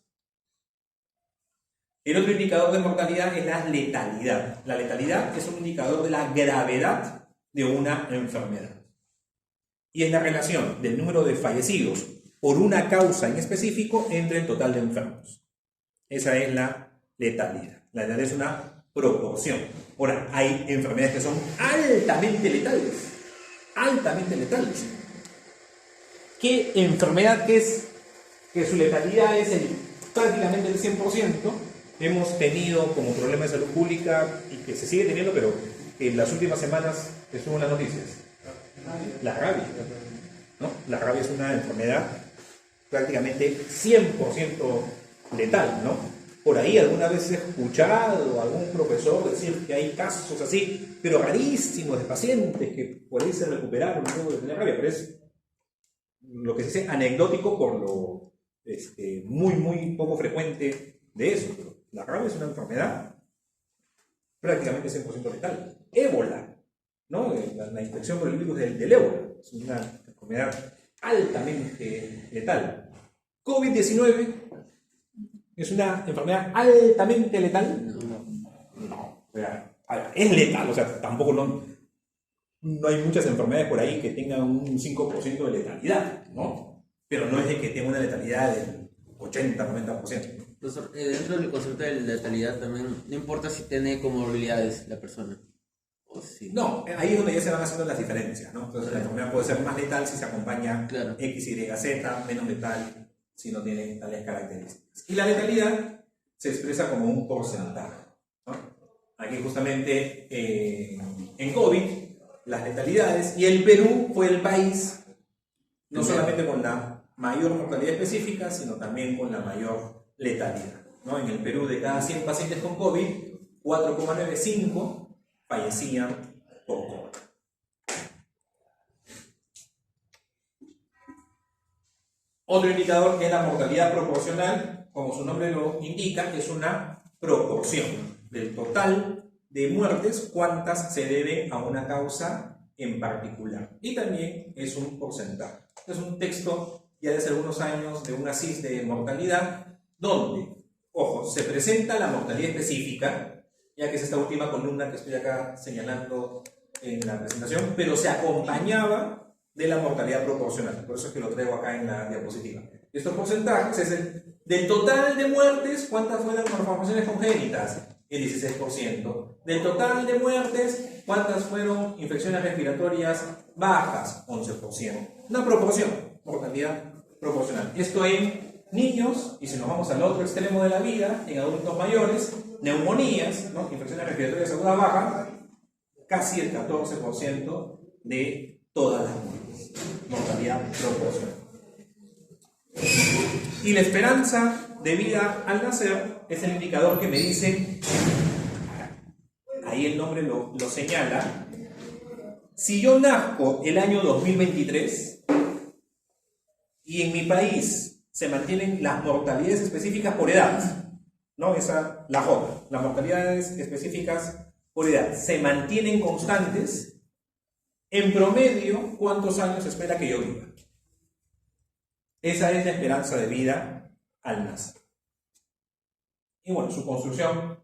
El otro indicador de mortalidad es la letalidad. La letalidad es un indicador de la gravedad de una enfermedad. Y es la relación del número de fallecidos por una causa en específico entre el total de enfermos. Esa es la letalidad. La letalidad es una proporción. Ahora, hay enfermedades que son altamente letales. Altamente letales. ¿Qué enfermedad que su letalidad es prácticamente el 100%? Hemos tenido como problema de salud pública, y que se sigue teniendo, pero en las últimas semanas estuvo en las noticias. la rabia, ¿no? La rabia es una enfermedad prácticamente 100% letal, ¿no? Por ahí alguna vez he escuchado a algún profesor decir que hay casos así, pero rarísimos de pacientes que por ahí se recuperaron luego de tener rabia, pero es lo que se dice anecdótico por lo muy poco frecuente de eso. Pero la rabia es una enfermedad prácticamente 100% letal. Ébola, ¿no? La infección por el virus del ébola es una enfermedad altamente letal. COVID-19 es una enfermedad altamente letal. No, o sea, es letal, o sea, tampoco no hay muchas enfermedades por ahí que tengan un 5% de letalidad, ¿no? Pero no es de que tenga una letalidad del 80-90%. Profesor, dentro del concepto de letalidad también, no importa si tiene comorbilidades la persona. O si... No, ahí es donde ya se van haciendo las diferencias, ¿no? Entonces la enfermedad puede ser más letal si se acompaña Claro. X, Y, Z, menos letal si no tiene tales características. Y la letalidad se expresa como un porcentaje, ¿no? Aquí justamente en COVID, las letalidades, y el Perú fue el país, no solamente con la mayor mortalidad específica, sino también con la mayor letalidad, ¿no? En el Perú, de cada 100 pacientes con COVID, 4,95 fallecían por COVID. Otro indicador que es la mortalidad proporcional, como su nombre lo indica, es una proporción del total de muertes, cuántas se debe a una causa en particular. Y también es un porcentaje. Es un texto ya de hace algunos años de un ASIS de mortalidad, donde, ojo, se presenta la mortalidad específica, ya que es esta última columna que estoy acá señalando en la presentación, pero se acompañaba de la mortalidad proporcional. Por eso es que lo traigo acá en la diapositiva. Estos porcentajes es del total de muertes, ¿cuántas fueron malformaciones congénitas? El 16%. Del total de muertes, ¿cuántas fueron infecciones respiratorias bajas? 11%. Una proporción, mortalidad proporcional. Esto en niños, y si nos vamos al otro extremo de la vida, en adultos mayores, neumonías, ¿no? Infecciones respiratorias agudas bajas, casi el 14% de todas las muertes. Mortalidad proporcional. Y la esperanza de vida al nacer es el indicador que me dice, ahí el nombre lo señala, si yo nazco el año 2023 y en mi país se mantienen las mortalidades específicas por edad, ¿no? Esa, la J, las mortalidades específicas por edad, se mantienen constantes, en promedio, ¿cuántos años espera que yo viva? Esa es la esperanza de vida al nacer. Y bueno, su construcción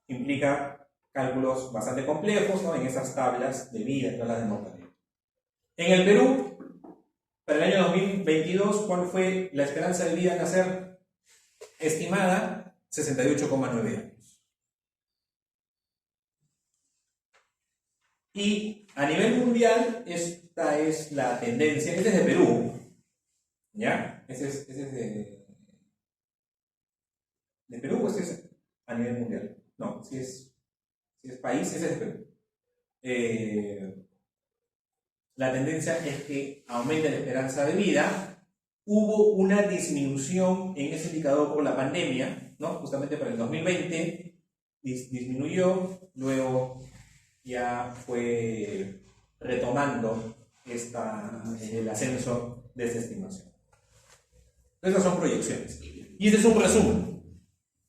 implica cálculos bastante complejos, ¿no? En esas tablas de vida, tablas de mortalidad. En el Perú, para el año 2022, ¿cuál fue la esperanza de vida al nacer estimada? 68,9 años. Y a nivel mundial, esta es la tendencia. Este es de Perú, ¿ya? Ese es de Perú, o este es a nivel mundial. No, si es país, ese es de Perú. La tendencia es que aumente la esperanza de vida. Hubo una disminución en ese indicador por la pandemia, ¿no? Justamente para el 2020 disminuyó, luego ya fue retomando el ascenso de esa estimación. Estas son proyecciones. Y este es un resumen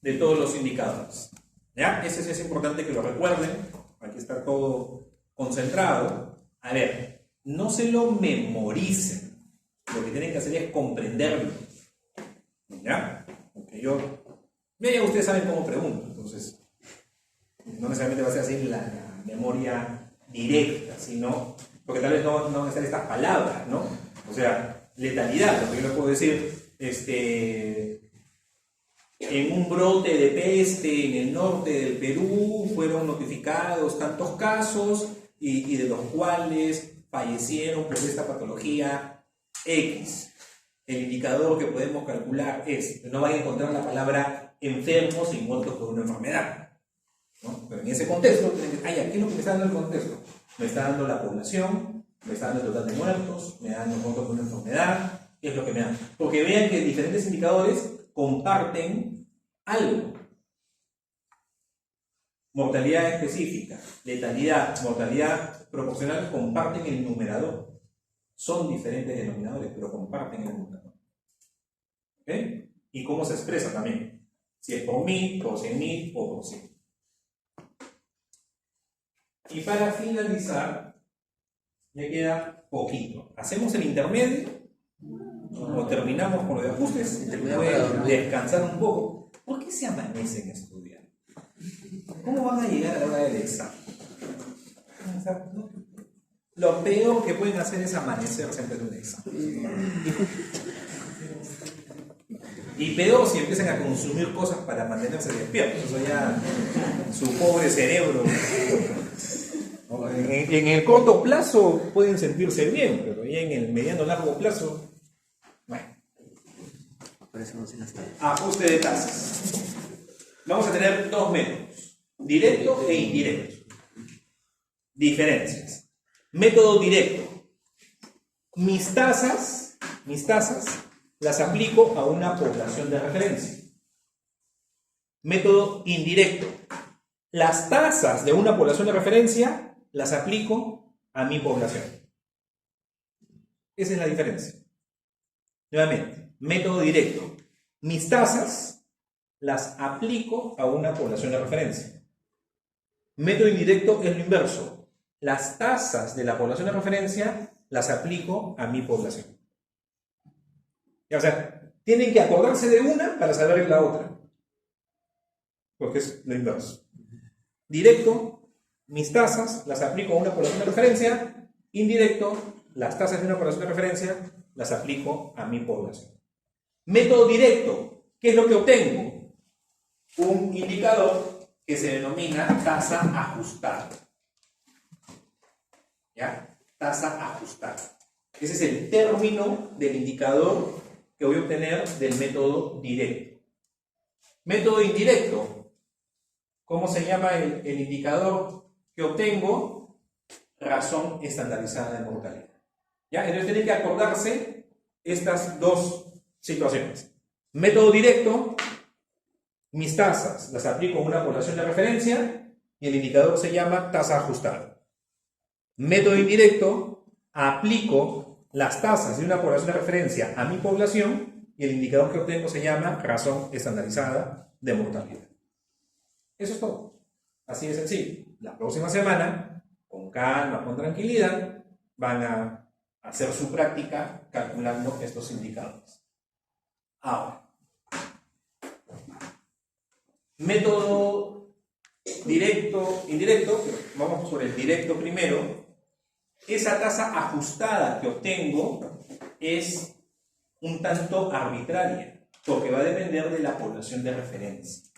de todos los indicadores. ¿Ya? Ese sí es importante que lo recuerden. Aquí está todo concentrado. A ver, no se lo memoricen. Lo que tienen que hacer es comprenderlo. ¿Ya? Porque ya ustedes saben cómo pregunto. Entonces, no necesariamente va a ser así la memoria directa, sino, porque tal vez no van a estar estas palabras, ¿no? O sea, letalidad, lo que yo les puedo decir, en un brote de peste en el norte del Perú fueron notificados tantos casos y de los cuales fallecieron por esta patología X. El indicador que podemos calcular es, no van a encontrar la palabra enfermos y muertos por una enfermedad, ¿no? Pero en ese contexto, ¿qué es lo que me está dando el contexto? Me está dando la población, Me está dando el total de muertos, me dan los montos de una enfermedad, ¿qué es lo que me dan? Porque vean que diferentes indicadores comparten algo. Mortalidad específica, letalidad, mortalidad proporcional comparten el numerador. Son diferentes denominadores, pero comparten el numerador. ¿Ok? ¿Y cómo se expresa también? Si es por 1000, por 100.000 o por 100. Y para finalizar, ya queda poquito. ¿Hacemos el intermedio? ¿O terminamos con lo de ajustes? Pueden descansar un poco. ¿Por qué se amanecen estudiando? ¿Cómo van a llegar a la hora del examen? Lo peor que pueden hacer es amanecerse antes de un examen. Y peor si empiezan a consumir cosas para mantenerse despiertos. Eso ya, su pobre cerebro. En el corto plazo pueden sentirse bien, pero ya en el mediano largo plazo, bueno. Por eso no se las trae. Ajuste de tasas. Vamos a tener dos métodos, directo e indirecto. Diferencias. Método directo. Mis tasas las aplico a una población de referencia. Método indirecto. Las tasas de una población de referencia las aplico a mi población. Esa es la diferencia. Nuevamente, método directo. Mis tasas las aplico a una población de referencia. Método indirecto es lo inverso. Las tasas de la población de referencia las aplico a mi población. O sea, tienen que acordarse de una para saber la otra. Porque es lo inverso. Directo, mis tasas las aplico a una población de referencia. Indirecto, las tasas de una población de referencia las aplico a mi población. Método directo, ¿qué es lo que obtengo? Un indicador que se denomina tasa ajustada. ¿Ya? Tasa ajustada. Ese es el término del indicador que voy a obtener del método directo. Método indirecto. ¿Cómo se llama el indicador que obtengo? Razón estandarizada de mortalidad. ¿Ya? Entonces tienen que acordarse estas dos situaciones. Método directo, mis tasas las aplico a una población de referencia y el indicador se llama tasa ajustada. Método indirecto, aplico las tasas de una población de referencia a mi población y el indicador que obtengo se llama razón estandarizada de mortalidad. Eso es todo. Así de sencillo. La próxima semana, con calma, con tranquilidad, van a hacer su práctica calculando estos indicadores. Ahora, método directo, indirecto, vamos por el directo primero. Esa tasa ajustada que obtengo es un tanto arbitraria, porque va a depender de la población de referencia.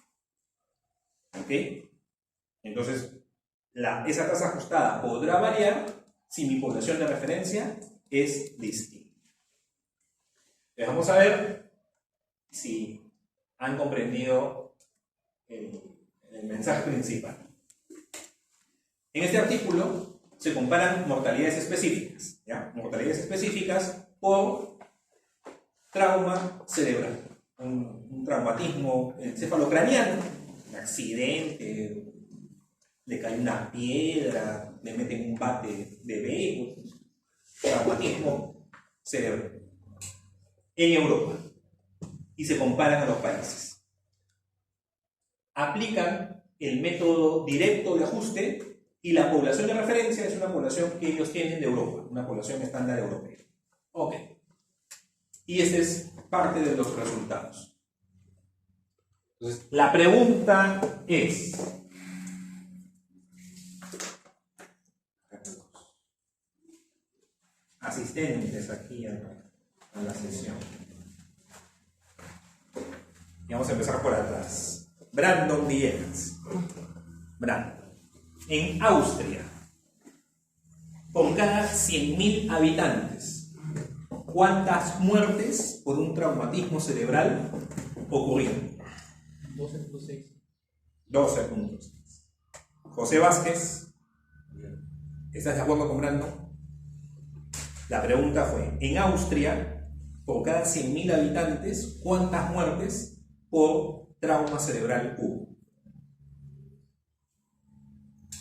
¿Ok? Entonces, esa tasa ajustada podrá variar si mi población de referencia es distinta. Vamos a ver si han comprendido el mensaje principal. En este artículo se comparan mortalidades específicas, ¿ya? Mortalidades específicas por trauma cerebral, un traumatismo encefalocraniano, un accidente, le cae una piedra, le meten un bate de béisbol, traumatismo cerebral en Europa, y se comparan a los países. Aplican el método directo de ajuste y la población de referencia es una población que ellos tienen de Europa, una población estándar europea. Ok. Y esta es parte de los resultados. Entonces, la pregunta es: asistentes aquí a la sesión. Y vamos a empezar por atrás. Brandon Villegas. Brandon. En Austria, por cada 100.000 habitantes, ¿cuántas muertes por un traumatismo cerebral ocurrieron? 12.6. 12.6. José Vázquez, ¿estás de acuerdo con Brandon? La pregunta fue, en Austria, por cada 100.000 habitantes, ¿cuántas muertes por trauma cerebral hubo?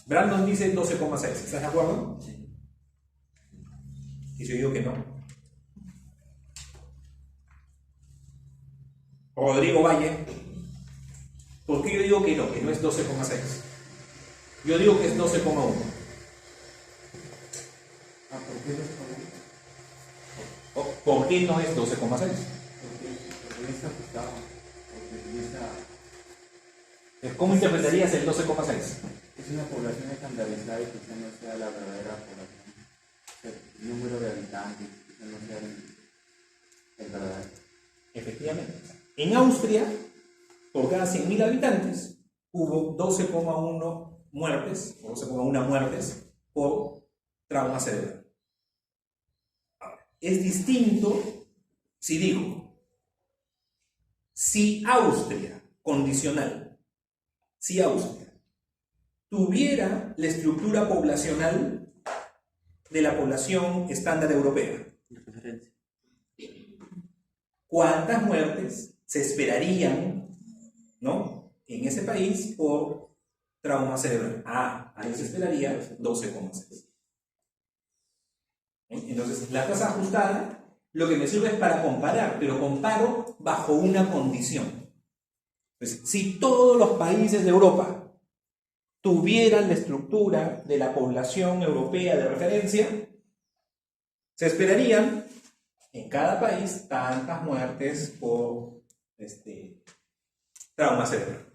Brandon dice 12,6. ¿Estás de acuerdo? Sí. Y yo digo que no. Rodrigo Valle, ¿por qué yo digo que no es 12,6? Yo digo que es 12,1. ¿Por qué los ¿Por qué no es 12,6? Porque está ajustado. Porque ¿Cómo interpretarías el 12,6? es una población estandarizada y quizá no sea la verdadera población. O sea, el número de habitantes quizá no sea el verdadero. Efectivamente. En Austria, por cada 100.000 habitantes, hubo 12,1 muertes, o 12,1 muertes por trauma cerebral. Ahora, es distinto si digo, si Austria, condicional, si Austria tuviera la estructura poblacional de la población estándar europea, Referencia. ¿cuántas muertes se esperarían, ¿no?, en ese país por trauma cerebral? Ahí se esperaría 12,6. Entonces, la tasa ajustada lo que me sirve es para comparar, pero comparo bajo una condición. Pues, si todos los países de Europa tuvieran la estructura de la población europea de referencia, se esperarían en cada país tantas muertes por trauma cerebral.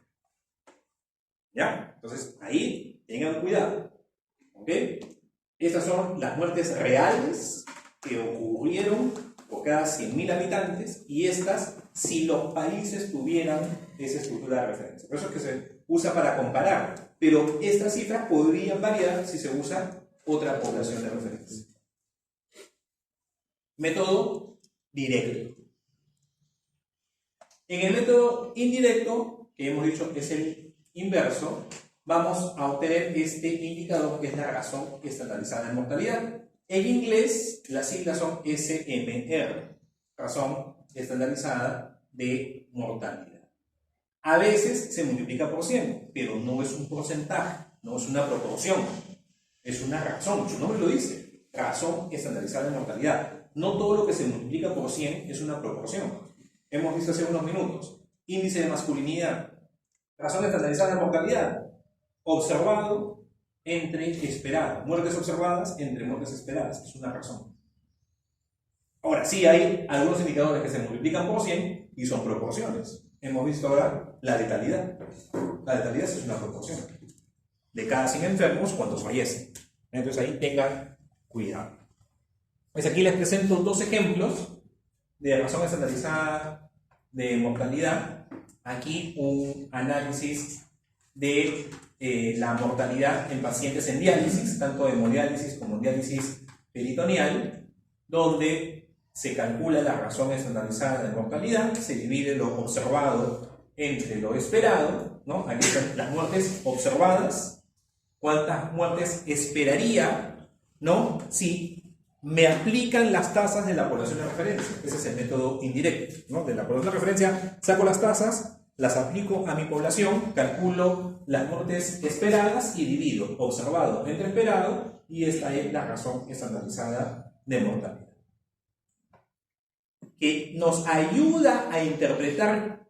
¿Ya? Entonces, ahí tengan cuidado. ¿Ok? Estas son las muertes reales que ocurrieron por cada 100.000 habitantes y estas si los países tuvieran esa estructura de referencia. Por eso es que se usa para comparar. Pero estas cifras podrían variar si se usa otra población de referencia. Método directo. En el método indirecto, que hemos dicho es el inverso, vamos a obtener este indicador que es la razón estandarizada de mortalidad. En inglés, las siglas son SMR, razón estandarizada de mortalidad. A veces se multiplica por 100, pero no es un porcentaje, no es una proporción, es una razón, su nombre lo dice, razón estandarizada de mortalidad. No todo lo que se multiplica por 100 es una proporción. Hemos visto hace unos minutos, índice de masculinidad, razón estandarizada de mortalidad, observado entre esperado, muertes observadas entre muertes esperadas, es una razón. Ahora, sí hay algunos indicadores que se multiplican por 100 y son proporciones. Hemos visto ahora la letalidad. La letalidad es una proporción. De cada 100 enfermos, ¿cuántos fallecen? Entonces ahí tengan cuidado. Pues aquí les presento dos ejemplos de razón estandarizada de mortalidad. Aquí un análisis de la mortalidad en pacientes en diálisis, tanto hemodiálisis como diálisis peritoneal, donde se calcula la razón estandarizada de mortalidad, se divide lo observado entre lo esperado, ¿no? Aquí están las muertes observadas, cuántas muertes esperaría, ¿no?, si me aplican las tasas de la población de referencia. Ese es el método indirecto, ¿no? De la población de referencia saco las tasas, las aplico a mi población, calculo las muertes esperadas y divido observado entre esperado, y esta es la razón estandarizada de mortalidad, que nos ayuda a interpretar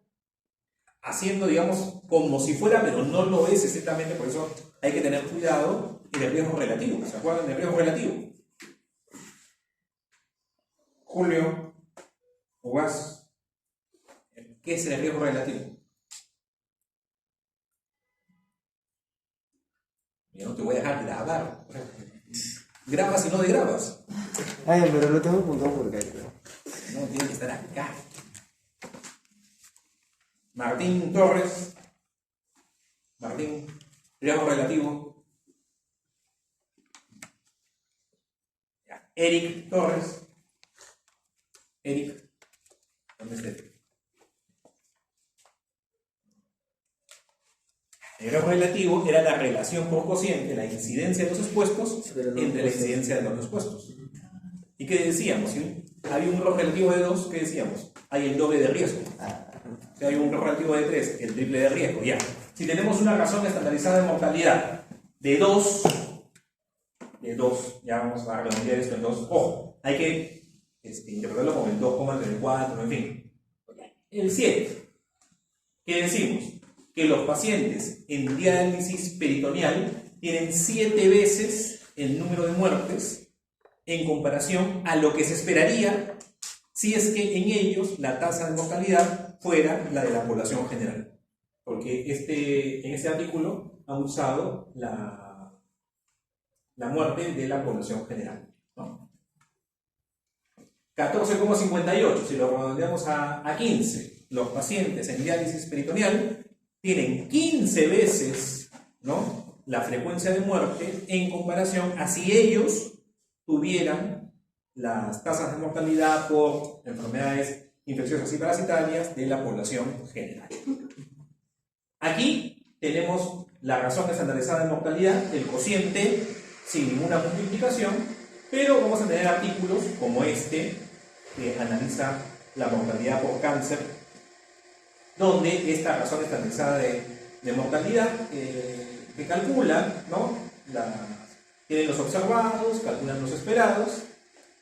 haciendo, digamos, como si fuera, pero no lo es exactamente. Por eso hay que tener cuidado en el riesgo relativo. ¿Se acuerdan del riesgo relativo? Julio, Ugas, ¿qué es el riesgo relativo? Yo no te voy a dejar grabar. Grabas y no degrabas. Ay, pero lo tengo apuntado por acá, creo. No, tiene que estar acá. Martín Torres. Martín, riesgo relativo. Ya. Eric Torres. Eric, ¿dónde está Eric? El riesgo relativo era la relación por cociente, la incidencia de los expuestos entre la incidencia de los expuestos. ¿Y qué decíamos? Si había un error relativo de 2, ¿qué decíamos? Hay el doble de riesgo. Si hay un error relativo de 3, el triple de riesgo. Ya. Si tenemos una razón estandarizada de mortalidad de 2, ya vamos a redondear esto en 2. Ojo, hay que interpretarlo como el 2,34, en fin. El 7. ¿Qué decimos? Que los pacientes en diálisis peritoneal tienen 7 veces el número de muertes en comparación a lo que se esperaría si es que en ellos la tasa de mortalidad fuera la de la población general. Porque en este artículo ha usado la muerte de la población general, ¿no? 14,58, si lo redondeamos a 15, los pacientes en diálisis peritoneal tienen 15 veces, ¿no?, la frecuencia de muerte en comparación a si ellos tuvieran las tasas de mortalidad por enfermedades infecciosas y parasitarias de la población general. Aquí tenemos la razón estandarizada de mortalidad, el cociente sin ninguna multiplicación, pero vamos a tener artículos como este que analiza la mortalidad por cáncer, donde esta razón estandarizada de mortalidad que calcula, ¿no?, tienen los observados, calculan los esperados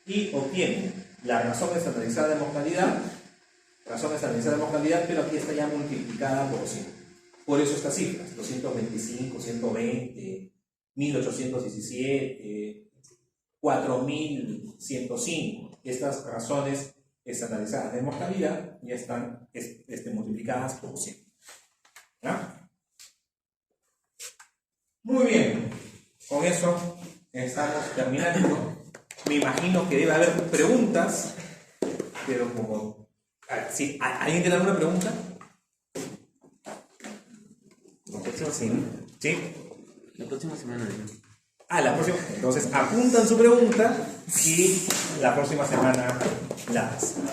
y obtienen la razón estandarizada de mortalidad, pero aquí está ya multiplicada por 100. Por eso estas cifras, 225, 120, 1817, 4105, estas razones estandarizadas de mortalidad ya están multiplicadas por 100. ¿Ya? Muy bien, con eso estamos terminando. Me imagino que debe haber preguntas, pero como... ¿Sí? ¿Alguien tiene alguna pregunta? Sí. ¿Sí? La próxima semana. La próxima. Entonces apuntan su pregunta y la próxima semana la hacen.